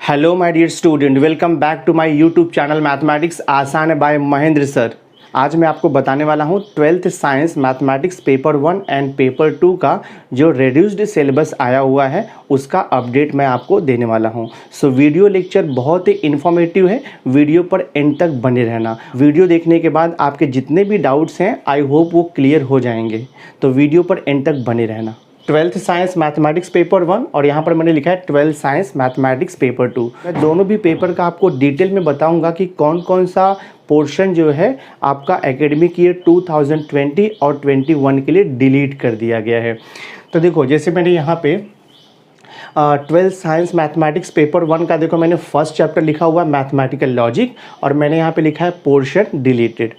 Hello my dear student, welcome back to my YouTube channel mathematics आसान है bye Mahendra sir. आज मैं आपको बताने वाला हूँ 12th science mathematics paper 1 and paper 2 का जो रिड्यूस्ड सिलेबस आया हुआ है उसका अपडेट मैं आपको देने वाला हूँ। सो वीडियो लेक्चर बहुत ही इन्फॉर्मेटिव है, वीडियो पर एंड तक बने रहना। वीडियो देखने के बाद आपके जितने भी डाउट्स हैं आई होप वो क्लियर हो जाएंगे, तो वीडियो पर एंड तक बने रहना। 12th साइंस मैथमेटिक्स पेपर 1 और यहाँ पर मैंने लिखा है 12th साइंस मैथमेटिक्स पेपर 2। मैं दोनों भी पेपर का आपको डिटेल में बताऊंगा कि कौन कौन सा पोर्शन जो है आपका एकेडमिक ईयर 2020 और 21 के लिए डिलीट कर दिया गया है। तो देखो, जैसे मैंने यहाँ पे 12th साइंस मैथमेटिक्स पेपर 1 का देखो, मैंने फर्स्ट चैप्टर लिखा हुआ है मैथमेटिकल लॉजिक और मैंने यहाँ पे लिखा है पोर्शन डिलीटेड।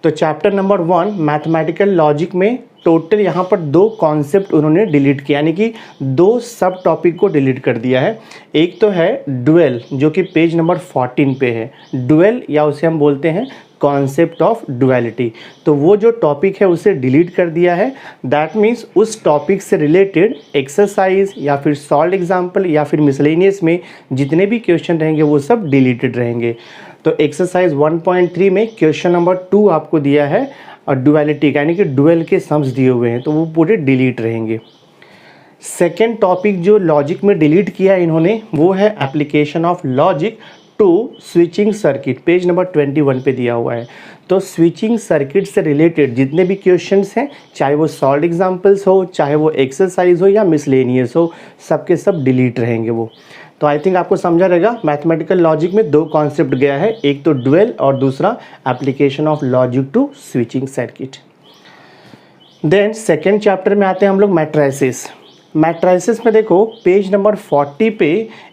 तो चैप्टर नंबर 1 मैथमेटिकल लॉजिक में टोटल यहाँ पर 2 कॉन्सेप्ट उन्होंने डिलीट किया, यानी कि 2 सब टॉपिक को डिलीट कर दिया है। एक तो है डुअल, जो कि पेज नंबर 14 पे है। डुअल या उसे हम बोलते हैं कॉन्सेप्ट ऑफ डुअलिटी, तो वो जो टॉपिक है उसे डिलीट कर दिया है। दैट मीन्स उस टॉपिक से रिलेटेड एक्सरसाइज या फिर सॉल्व एग्जाम्पल या फिर मिसलेनियस में जितने भी क्वेश्चन रहेंगे वो सब डिलीटेड रहेंगे। तो एक्सरसाइज 1.3 में क्वेश्चन नंबर 2 आपको दिया है और डुअलिटी का, यानी कि डुअल के सम्स दिए हुए हैं, तो वो पूरे डिलीट रहेंगे। सेकेंड टॉपिक जो लॉजिक में डिलीट किया है इन्होंने वो है application of logic to switching circuit, page number 21 पे दिया हुआ है। तो स्विचिंग सर्किट से रिलेटेड जितने भी क्वेश्चंस हैं, चाहे वो सॉल्व एग्जाम्पल्स हो, चाहे वो एक्सरसाइज हो या मिसलेनियस हो, सबके सब डिलीट रहेंगे वो। तो आई थिंक आपको समझा रहेगा। मैथमेटिकल लॉजिक में 2 कॉन्सेप्ट गया है, एक तो डुअल और दूसरा application of logic to switching circuit. Then second chapter में आते हैं हम लोग मैट्रिसेस। मैट्रिसेस में देखो पेज नंबर 40 पे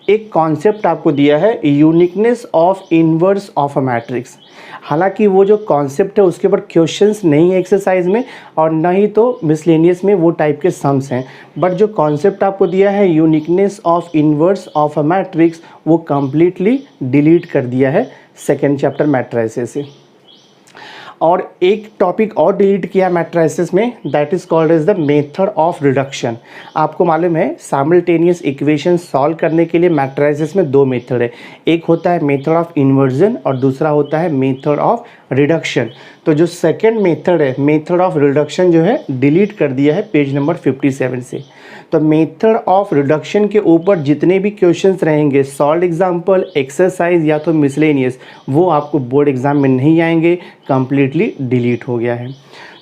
एक कॉन्सेप्ट आपको दिया है, uniqueness of inverse of a matrix. हालांकि वो जो कॉन्सेप्ट है उसके ऊपर क्वेश्चंस नहीं है एक्सरसाइज में और ना ही तो मिसलेनियस में वो टाइप के सम्स हैं, बट जो कॉन्सेप्ट आपको दिया है uniqueness of inverse of a matrix वो कम्प्लीटली डिलीट कर दिया है सेकेंड चैप्टर मैट्रिसेस से। और एक टॉपिक और डिलीट किया मैट्रिसेस में, that is called as the method of reduction. आपको मालूम है साइमल्टेनियस इक्वेशन सॉल्व करने के लिए मैट्रिसेस में 2 मेथड है, एक होता है मेथड ऑफ इन्वर्जन और दूसरा होता है मेथड ऑफ रिडक्शन। तो जो सेकेंड मेथड है मेथड ऑफ रिडक्शन जो है डिलीट कर दिया है पेज नंबर 57 से। तो मेथड ऑफ रिडक्शन के ऊपर जितने भी क्वेश्चंस रहेंगे, सॉल्व एग्जाम्पल, एक्सरसाइज या तो मिसलेनियस, वो आपको बोर्ड एग्जाम में नहीं आएंगे, कम्प्लीटली डिलीट हो गया है।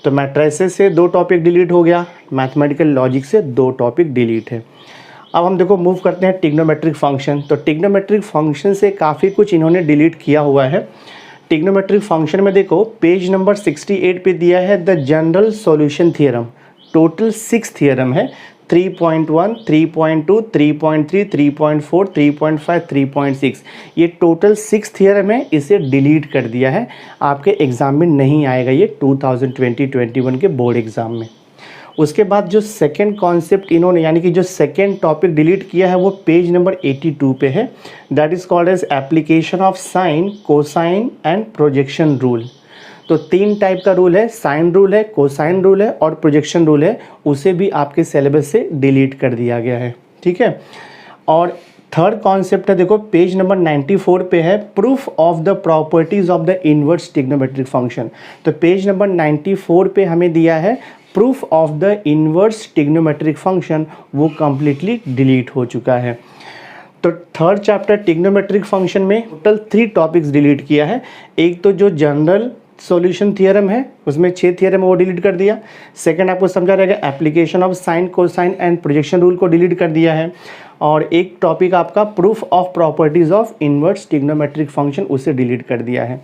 तो मैट्रिसेस से 2 टॉपिक डिलीट हो गया, मैथमेटिकल लॉजिक से 2 टॉपिक डिलीट है। अब हम देखो मूव करते हैं टिग्नोमेट्रिक फंक्शन। तो टिग्नोमेट्रिक फंक्शन से काफ़ी कुछ इन्होंने डिलीट किया हुआ है। टिग्नोमेट्रिक फंक्शन में देखो पेज नंबर 68 पे दिया है the general solution theorem. Total 6 theorem है, 3.1, 3.2, 3.3, 3.4, 3.5, 3.6, ये टोटल 6 थ्योरम है। इसे डिलीट कर दिया है, आपके एग्ज़ाम में नहीं आएगा ये 2020-21 के बोर्ड एग्ज़ाम में। उसके बाद जो सेकेंड कॉन्सेप्ट इन्होंने, यानी कि जो सेकेंड टॉपिक डिलीट किया है वो पेज नंबर 82 पे है, that is called as application of sine, cosine and projection rule. तो 3 टाइप का रूल है, साइन रूल है, कोसाइन रूल है और प्रोजेक्शन रूल है, उसे भी आपके सिलेबस से डिलीट कर दिया गया है, ठीक है। और थर्ड कॉन्सेप्ट है, देखो पेज नंबर 94 पे है, proof of the properties of the inverse trigonometric function. तो पेज नंबर 94 पे हमें दिया है proof of the inverse trigonometric function, वो कम्प्लीटली डिलीट हो चुका है। तो थर्ड चैप्टर ट्रिग्नोमेट्रिक फंक्शन में टोटल 3 टॉपिक्स डिलीट किया है। एक तो जो जनरल सॉल्यूशन थ्योरम है उसमें 6 थ्योरम वो डिलीट कर दिया। सेकंड आपको समझा रहेगा application of sine, cosine and projection rule को डिलीट कर दिया है। और एक टॉपिक आपका proof of properties of inverse trigonometric function, उसे डिलीट कर दिया है।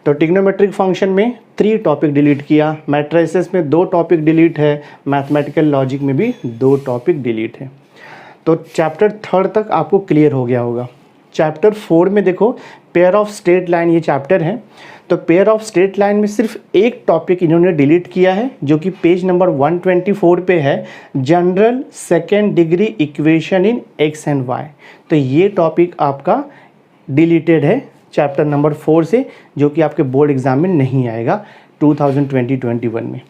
तो ट्रिग्नोमेट्रिक फंक्शन में 3 टॉपिक डिलीट किया, मैट्रिसेस में 2 टॉपिक डिलीट है, मैथमेटिकल लॉजिक में भी 2 टॉपिक डिलीट है। तो चैप्टर 3 तक आपको क्लियर हो गया होगा। चैप्टर 4 में देखो पेयर ऑफ स्ट्रेट लाइन ये चैप्टर है। तो पेयर ऑफ स्ट्रेट लाइन में सिर्फ एक टॉपिक इन्होंने डिलीट किया है जो कि पेज नंबर 124 पे है, general second degree equation in x and y. तो ये टॉपिक आपका डिलीटेड है चैप्टर नंबर 4 से, जो कि आपके बोर्ड एग्जाम में नहीं आएगा 2020-21 में।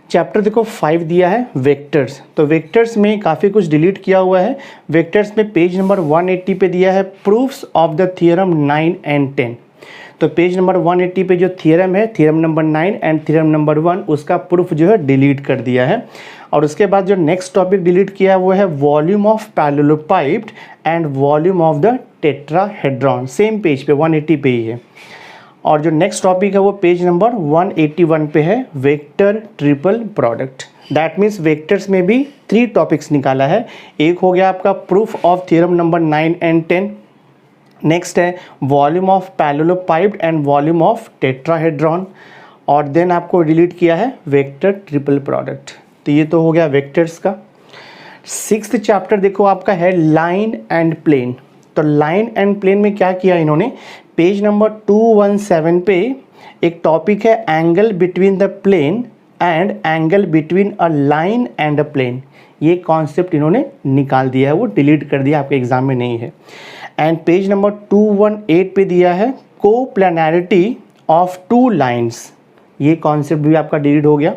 चैप्टर देखो 5 दिया है वेक्टर्स, तो वेक्टर्स में काफ़ी कुछ डिलीट किया हुआ है। वेक्टर्स में पेज नंबर 180 पे दिया है proofs of the theorem 9 and 10। तो पेज नंबर 180 पे जो थियरम है, theorem number 9 and theorem number 1, उसका प्रूफ जो है डिलीट कर दिया है। और उसके बाद जो नेक्स्ट टॉपिक डिलीट किया है वो है volume of parallelepiped and volume of the tetrahedron, same page पे 180 पे ही है। और जो नेक्स्ट टॉपिक है वो पेज नंबर 181 पे है vector triple product. That means vectors में भी 3 टॉपिक्स निकाला है। एक हो गया आपका proof of theorem number 9 and 10, next है volume of parallelepiped and volume of tetrahedron, और देन आपको डिलीट किया है वेक्टर ट्रिपल प्रोडक्ट। तो ये तो हो गया वेक्टर्स का। 6th चैप्टर देखो आपका है लाइन एंड प्लेन। तो लाइन एंड प्लेन में क्या किया इन्होंने, पेज नंबर 217 पे एक टॉपिक है angle between the plane and angle between a line and a plane. ये कॉन्सेप्ट इन्होंने निकाल दिया है, वो डिलीट कर दिया, आपके एग्जाम में नहीं है। एंड पेज नंबर 218 पे दिया है कोप्लानैरिटी ऑफ 2 लाइन्स, ये कॉन्सेप्ट भी आपका डिलीट हो गया।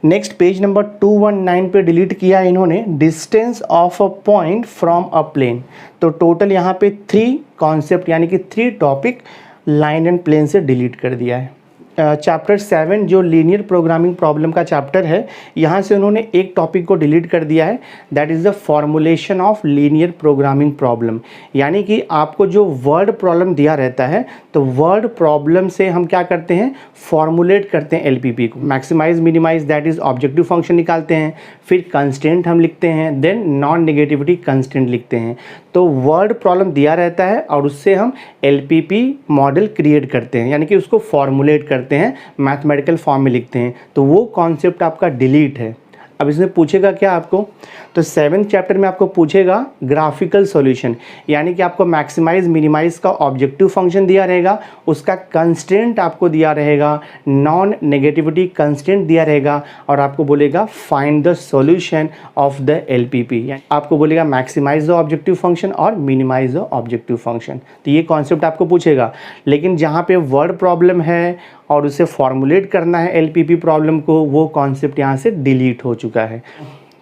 नेक्स्ट पेज नंबर 219 पे डिलीट किया इन्होंने distance of a point from a plane. तो टोटल यहाँ पे 3 कॉन्सेप्ट यानी कि 3 टॉपिक लाइन एंड प्लेन से डिलीट कर दिया है। चैप्टर 7 जो लीनियर प्रोग्रामिंग प्रॉब्लम का चैप्टर है, यहाँ से उन्होंने एक टॉपिक को डिलीट कर दिया है, that is the formulation of linear programming problem. यानी कि आपको जो वर्ड प्रॉब्लम दिया रहता है, तो वर्ड प्रॉब्लम से हम क्या करते हैं, फॉर्मुलेट करते हैं एलपीपी को, maximise minimise that is objective function निकालते हैं, फिर कंस्टेंट हम लिखते हैं, देन नॉन नेगेटिविटी कंस्टेंट लिखते हैं। तो वर्ड प्रॉब्लम दिया रहता है और उससे हम एलपीपी मॉडल क्रिएट करते हैं, यानी कि उसको फॉर्मुलेट करते हैं, मैथमेटिकल फॉर्म में लिखते हैं। तो वो कॉन्सेप्ट आपका डिलीट है। अब इसमें पूछेगा क्या आपको, तो 7th चैप्टर में आपको पूछेगा ग्राफिकल सॉल्यूशन, यानी कि आपको मैक्सिमाइज मिनिमाइज का ऑब्जेक्टिव फंक्शन दिया रहेगा, उसका कंस्टेंट आपको दिया रहेगा, नॉन नेगेटिविटी कंस्टेंट दिया रहेगा, और आपको बोलेगा find the solution of the LPP. आपको बोलेगा मैक्सिमाइज द ऑब्जेक्टिव फंक्शन और मिनिमाइज द ऑब्जेक्टिव फंक्शन। तो ये कॉन्सेप्ट आपको पूछेगा। लेकिन जहाँ पे वर्ड प्रॉब्लम है और उसे फॉर्मुलेट करना है एलपीपी प्रॉब्लम को, वो कॉन्सेप्ट यहाँ से डिलीट हो चुका है।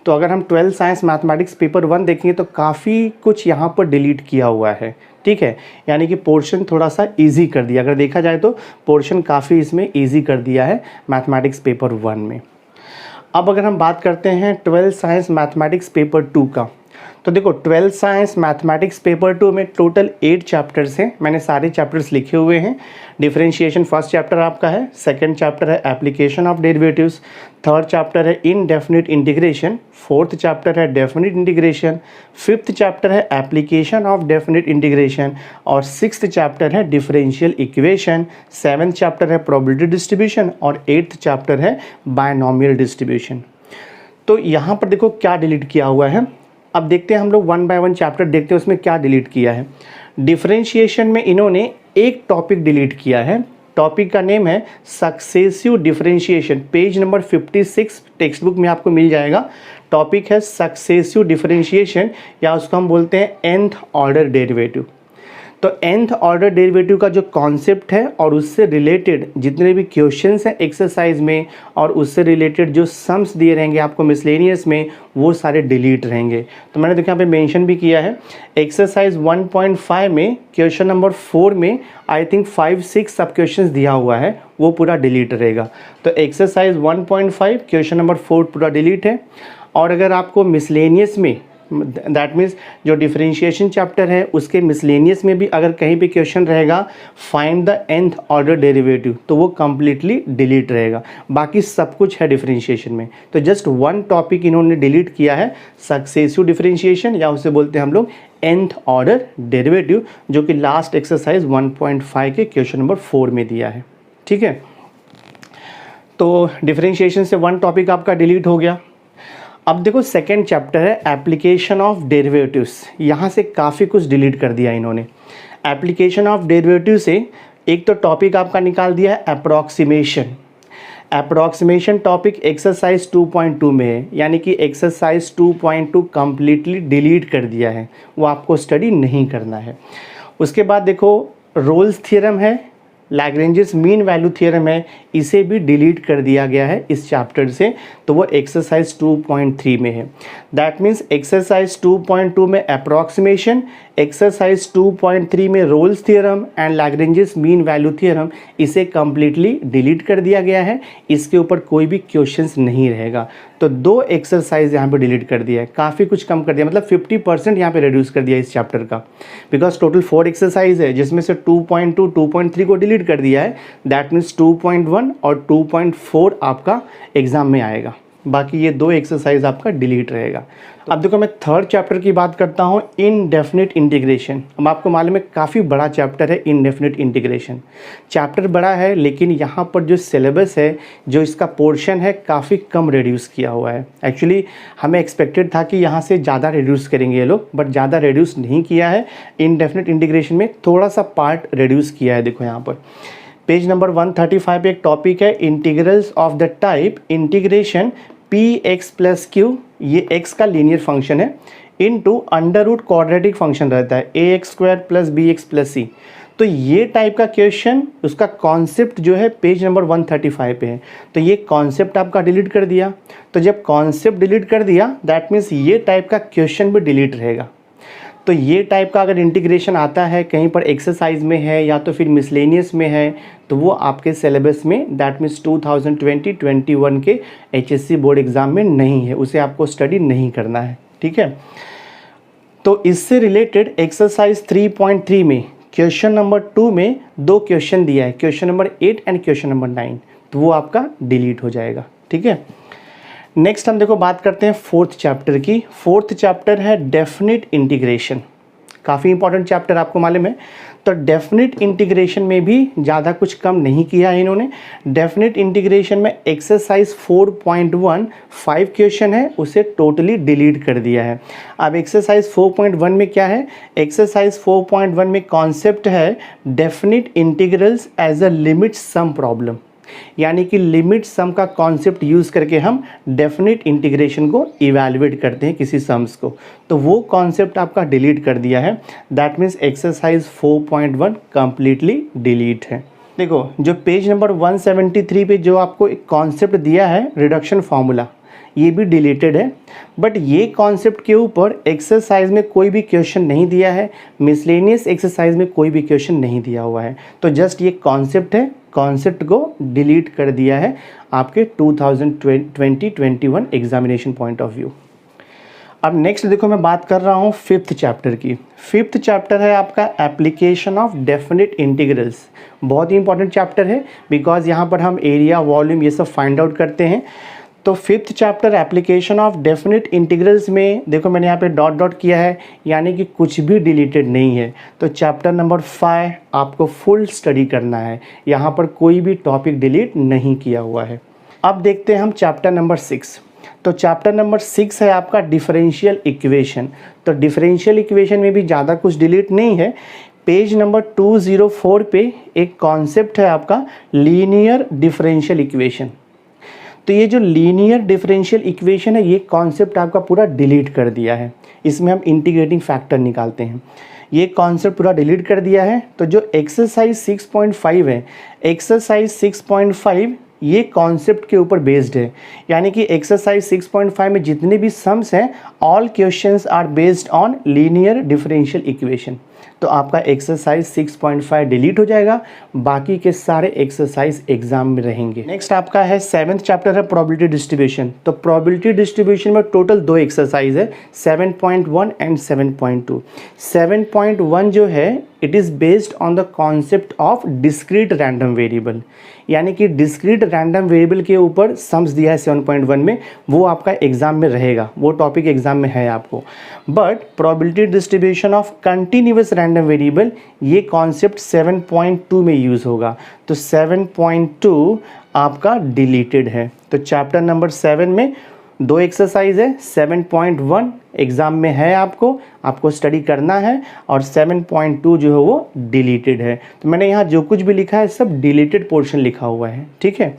तो अगर हम 12th साइंस मैथमेटिक्स पेपर 1 देखेंगे तो काफ़ी कुछ यहाँ पर डिलीट किया हुआ है, ठीक है। यानी कि पोर्शन थोड़ा सा इजी कर दिया, अगर देखा जाए तो पोर्शन काफ़ी इसमें इजी कर दिया है मैथमेटिक्स पेपर 1 में। अब अगर हम बात करते हैं 12th साइंस मैथमेटिक्स पेपर 2 का, तो देखो 12th साइंस मैथमेटिक्स पेपर 2 में टोटल 8 चैप्टर्स हैं। मैंने सारे चैप्टर्स लिखे हुए हैं। डिफरेंशिएशन फर्स्ट चैप्टर आपका है, सेकंड चैप्टर है application of derivatives, third chapter है इनडेफिनिट इंटीग्रेशन, फोर्थ चैप्टर है डेफिनिट इंटीग्रेशन, फिफ्थ चैप्टर है एप्लीकेशन ऑफ डेफिनिट इंटीग्रेशन, और सिक्स्थ चैप्टर है डिफरेंशियल इक्वेशन, सेवन्थ चैप्टर है प्रोबेबिलिटी डिस्ट्रीब्यूशन, और 8th चैप्टर है बायनॉमियल डिस्ट्रीब्यूशन। तो यहाँ पर देखो क्या डिलीट किया हुआ है। अब देखते हैं हम लोग 1 बाय 1 चैप्टर देखते हैं उसमें क्या डिलीट किया है। डिफरेंशिएशन में इन्होंने एक टॉपिक डिलीट किया है। टॉपिक का नेम है successive differentiation, page number 56 text book में आपको मिल जाएगा। टॉपिक है सक्सेसिव डिफरेंशिएशन, या उसको हम बोलते हैं nth ऑर्डर डेरिवेटिव। तो nth ऑर्डर डेरिवेटिव का जो कॉन्सेप्ट है और उससे रिलेटेड जितने भी क्वेश्चंस हैं एक्सरसाइज में, और उससे रिलेटेड जो सम्स दिए रहेंगे आपको मिसलेनियस में, वो सारे डिलीट रहेंगे। तो मैंने देखो यहाँ पे मेंशन भी किया है, एक्सरसाइज 1.5 में क्वेश्चन नंबर 4 में आई थिंक 5-6 सब क्वेश्चंस दिया हुआ है, वो पूरा डिलीट रहेगा। तो एक्सरसाइज 1.5 क्वेश्चन नंबर 4 पूरा डिलीट है। और अगर आपको मिसलेनियस में, दैट मीन्स जो डिफरेंशिएशन चैप्टर है उसके मिसलेनियस में भी अगर कहीं पे क्वेश्चन रहेगा find the nth order derivative, तो वो कम्प्लीटली डिलीट रहेगा। बाकी सब कुछ है डिफरेंशिएशन में। तो जस्ट 1 टॉपिक इन्होंने डिलीट किया है, सक्सेसिव डिफरेंशिएशन, या उसे बोलते हैं हम लोग nth ऑर्डर डेरिवेटिव, जो कि लास्ट एक्सरसाइज 1.5 के क्वेश्चन नंबर 4 में दिया है, ठीक है। तो डिफरेंशिएशन से 1 टॉपिक आपका डिलीट हो गया। अब देखो सेकेंड चैप्टर है एप्लीकेशन ऑफ डेरिवेटिव्स, यहाँ से काफ़ी कुछ डिलीट कर दिया इन्होंने। एप्लीकेशन ऑफ डेरिवेटिव से एक तो टॉपिक आपका निकाल दिया है अप्रॉक्सीमेशन। अप्रॉक्सीमेशन टॉपिक एक्सरसाइज 2.2 में है, यानी कि एक्सरसाइज 2.2 कम्प्लीटली डिलीट कर दिया है, वो आपको स्टडी नहीं करना है। उसके बाद देखो रोल्स थ्योरम है, लैग्रेंजेस मीन वैल्यू थ्योरम है, इसे भी डिलीट कर दिया गया है इस चैप्टर से, तो वो एक्सरसाइज 2.3 में है। दैट मीन्स एक्सरसाइज 2.2 में अप्रॉक्सीमेशन, एक्सरसाइज 2.3 में Rolle's theorem and Lagrange's mean value theorem, इसे कम्प्लीटली डिलीट कर दिया गया है। इसके ऊपर कोई भी क्वेश्चंस नहीं रहेगा। तो 2 एक्सरसाइज यहाँ पे डिलीट कर दिया है, काफ़ी कुछ कम कर दिया, मतलब 50% यहाँ पे रिड्यूस कर दिया इस चैप्टर का। बिकॉज टोटल 4 एक्सरसाइज है, जिसमें से 2.2, 2.3 को डिलीट कर दिया है। दैट मीन्स 2.1 और 2.4 आपका एग्जाम में आएगा। बाकी ये 2 एक्सरसाइज आपका डिलीट रहेगा। अब देखो, मैं थर्ड चैप्टर की बात करता हूँ, इनडेफिनिट इंटीग्रेशन। अब आपको मालूम है काफ़ी बड़ा चैप्टर है इनडेफिनिट इंटीग्रेशन। चैप्टर बड़ा है, लेकिन यहाँ पर जो सिलेबस है, जो इसका पोर्शन है, काफ़ी कम रिड्यूस किया हुआ है। एक्चुअली हमें एक्सपेक्टेड था कि यहाँ से ज़्यादा रिड्यूस करेंगे ये लोग, बट ज़्यादा रिड्यूस नहीं किया है। इनडेफिनिट इंटीग्रेशन में थोड़ा सा पार्ट रिड्यूस किया है। देखो यहाँ पर पेज नंबर 135 पे एक टॉपिक है, integrals of the type integration P X plus Q, ये x का लीनियर फंक्शन है, into under root quadratic function रहता है A X square plus B X plus C. तो ये टाइप का क्वेश्चन, उसका कॉन्सेप्ट जो है पेज नंबर 135 पे है। तो ये कॉन्सेप्ट आपका डिलीट कर दिया। तो जब कॉन्सेप्ट डिलीट कर दिया, दैट मीन्स ये टाइप का क्वेश्चन भी डिलीट रहेगा। तो ये टाइप का अगर इंटीग्रेशन आता है कहीं पर एक्सरसाइज में है या तो फिर मिसलेनियस में है, तो वो आपके सिलेबस में, दैट मीन्स 2020-21 के HSC बोर्ड एग्ज़ाम में नहीं है, उसे आपको स्टडी नहीं करना है। ठीक है, तो इससे रिलेटेड एक्सरसाइज 3.3 में क्वेश्चन नंबर 2 में 2 क्वेश्चन दिया है, question number 8 and question number 9, तो वो आपका डिलीट हो जाएगा। ठीक है, नेक्स्ट हम देखो बात करते हैं फोर्थ चैप्टर की। फोर्थ चैप्टर है डेफिनिट इंटीग्रेशन, काफ़ी इंपॉर्टेंट चैप्टर आपको मालूम है। तो डेफिनिट इंटीग्रेशन में भी ज़्यादा कुछ कम नहीं किया है इन्होंने। डेफिनिट इंटीग्रेशन में एक्सरसाइज 4.1 5 क्वेश्चन है, उसे टोटली डिलीट कर दिया है। अब एक्सरसाइज 4.1 में क्या है, एक्सरसाइज 4.1 में कॉन्सेप्ट है definite integrals as a limit sum problem, यानी कि लिमिट सम का कॉन्सेप्ट यूज़ करके हम डेफिनिट इंटीग्रेशन को इवैल्यूएट करते हैं किसी सम्स को। तो वो कॉन्सेप्ट आपका डिलीट कर दिया है। That means exercise 4.1 completely delete है। देखो, जो पेज नंबर 173 पे जो आपको एक कॉन्सेप्ट दिया है रिडक्शन फार्मूला, ये भी डिलीटेड है। बट ये कॉन्सेप्ट के ऊपर एक्सरसाइज में कोई भी क्वेश्चन नहीं दिया है, मिसलेनियस एक्सरसाइज में कोई भी क्वेश्चन नहीं दिया हुआ है। तो जस्ट ये कॉन्सेप्ट है, कॉन्सेप्ट को डिलीट कर दिया है आपके 2020-21 एग्जामिनेशन पॉइंट ऑफ व्यू। अब नेक्स्ट देखो, मैं बात कर रहा हूँ फिफ्थ चैप्टर की। फिफ्थ चैप्टर है आपका एप्लीकेशन ऑफ डेफिनिट इंटीग्रल्स। बहुत ही इंपॉर्टेंट चैप्टर है, बिकॉज यहाँ पर हम एरिया, वॉल्यूम, ये सब फाइंड आउट करते हैं। तो fifth chapter application of definite integrals में देखो मैंने यहाँ पे डॉट डॉट किया है, यानी कि कुछ भी डिलीटेड नहीं है। तो चैप्टर नंबर 5 आपको फुल स्टडी करना है, यहाँ पर कोई भी टॉपिक डिलीट नहीं किया हुआ है। अब देखते हैं हम चैप्टर नंबर 6। तो चैप्टर नंबर 6 है आपका डिफरेंशियल इक्वेशन। तो डिफरेंशियल इक्वेशन में भी ज़्यादा कुछ डिलीट नहीं है। पेज नंबर 204 पे एक कॉन्सेप्ट है आपका लीनियर डिफरेंशियल इक्वेशन। तो ये जो लीनियर डिफरेंशियल इक्वेशन है, ये कॉन्सेप्ट आपका पूरा डिलीट कर दिया है। इसमें हम इंटीग्रेटिंग फैक्टर निकालते हैं, ये कॉन्सेप्ट पूरा डिलीट कर दिया है। तो जो एक्सरसाइज 6.5 है, एक्सरसाइज 6.5 ये कॉन्सेप्ट के ऊपर बेस्ड है, यानी कि एक्सरसाइज 6.5 में जितने भी सम्स हैं, all questions are based on linear differential equation. तो आपका एक्सरसाइज 6.5 डिलीट हो जाएगा, बाकी के सारे एक्सरसाइज एग्जाम में रहेंगे। नेक्स्ट आपका है 7th चैप्टर है प्रोबेबिलिटी डिस्ट्रीब्यूशन। तो प्रोबेबिलिटी डिस्ट्रीब्यूशन में टोटल 2 एक्सरसाइज है, 7.1 एंड 7.2। 7.1 जो है it is based on the concept of discrete random variable, यानी कि डिस्क्रीट रैंडम वेरिएबल के ऊपर सम्स दिया है 7.1 में, वो आपका एग्जाम में रहेगा, वो टॉपिक एग्जाम में है आपको। But probability distribution of continuous random variable, ये कॉन्सेप्ट 7.2 में यूज़ होगा। तो 7.2 आपका डिलीटेड है। तो चैप्टर नंबर 7 में 2 एक्सरसाइज है, 7.1 एग्ज़ाम में है, आपको स्टडी करना है, और 7.2 जो है वो डिलीटेड है। तो मैंने यहाँ जो कुछ भी लिखा है सब डिलीटेड पोर्शन लिखा हुआ है। ठीक है,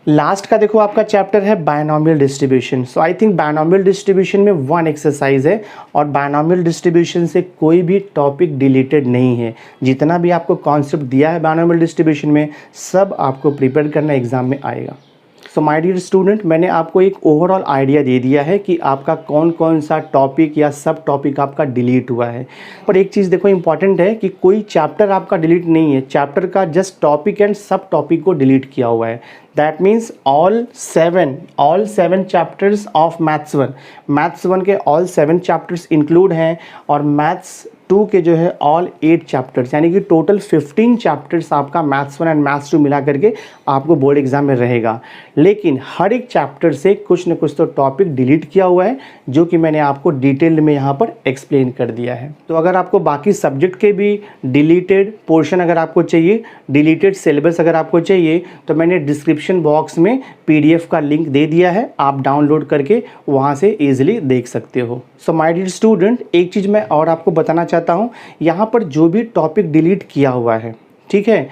लास्ट का देखो आपका चैप्टर है binomial distribution. So I think binomial distribution में वन एक्सरसाइज है और बायनॉमियल डिस्ट्रीब्यूशन से कोई भी टॉपिक डिलीटेड नहीं है। जितना भी आपको कॉन्सेप्ट दिया है बायनॉमियल डिस्ट्रीब्यूशन में सब आपको प्रिपेयर करना एग्जाम में आएगा। सो माय डियर स्टूडेंट, मैंने आपको एक ओवरऑल आइडिया दे दिया है कि आपका कौन कौन सा टॉपिक या सब टॉपिक आपका डिलीट हुआ है। पर एक चीज़ देखो इंपॉर्टेंट है कि कोई चैप्टर आपका डिलीट नहीं है, चैप्टर का जस्ट टॉपिक एंड सब टॉपिक को डिलीट किया हुआ है। That means all seven chapters of maths one के ऑल 7 चैप्टर्स इंक्लूड हैं और मैथ्स 2 के जो है ऑल 8 चैप्टर्स, यानी कि टोटल 15 चैप्टर्स आपका मैथ्स 1 एंड मैथ्स 2 मिला करके आपको बोर्ड एग्जाम में रहेगा। लेकिन हर एक चैप्टर से कुछ न कुछ तो टॉपिक डिलीट किया हुआ है जो कि मैंने आपको डिटेल में यहाँ पर एक्सप्लेन कर दिया है। तो अगर आपको बाकी सब्जेक्ट के भी डिलीटेड पोर्शन अगर आपको चाहिए, डिलीटेड सिलेबस अगर आपको चाहिए, तो मैंने डिस्क्रिप्शन बॉक्स में PDF का लिंक दे दिया है, आप डाउनलोड करके वहाँ से ईजिली देख सकते हो। सो माय डियर स्टूडेंट, एक चीज़ मैं और आपको बताना चाहता हूँ, यहाँ पर जो भी टॉपिक डिलीट किया हुआ है, ठीक है,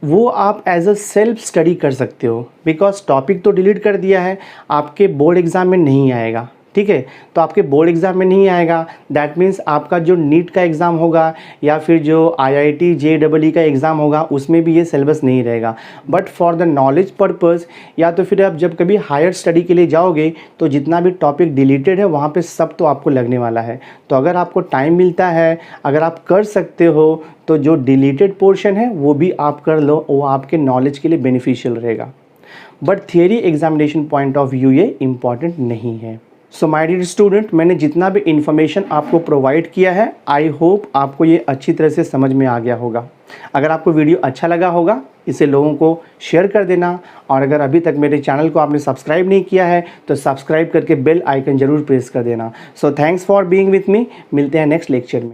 वो आप एज अ सेल्फ स्टडी कर सकते हो। बिकॉज टॉपिक तो डिलीट कर दिया है, आपके बोर्ड एग्ज़ाम में नहीं आएगा, ठीक है। तो आपके बोर्ड एग्ज़ाम में नहीं आएगा, दैट मीन्स आपका जो नीट का एग्ज़ाम होगा या फिर जो IIT JEE का एग्ज़ाम होगा उसमें भी ये सिलेबस नहीं रहेगा। But for the knowledge purpose या तो फिर आप जब कभी हायर स्टडी के लिए जाओगे तो जितना भी टॉपिक डिलीटेड है वहाँ पे सब तो आपको लगने वाला है। तो अगर आपको टाइम मिलता है, अगर आप कर सकते हो, तो जो डिलीटेड पोर्शन है वो भी आप कर लो, वो आपके नॉलेज के लिए बेनिफिशियल रहेगा। But theory examination point of view ये इम्पॉर्टेंट नहीं है। सो माय डियर स्टूडेंट, मैंने जितना भी इन्फॉर्मेशन आपको प्रोवाइड किया है, आई होप आपको ये अच्छी तरह से समझ में आ गया होगा। अगर आपको वीडियो अच्छा लगा होगा, इसे लोगों को शेयर कर देना, और अगर अभी तक मेरे चैनल को आपने सब्सक्राइब नहीं किया है तो सब्सक्राइब करके बेल आइकन ज़रूर प्रेस कर देना। So thanks for being with me, मिलते हैं नेक्स्ट लेक्चर में।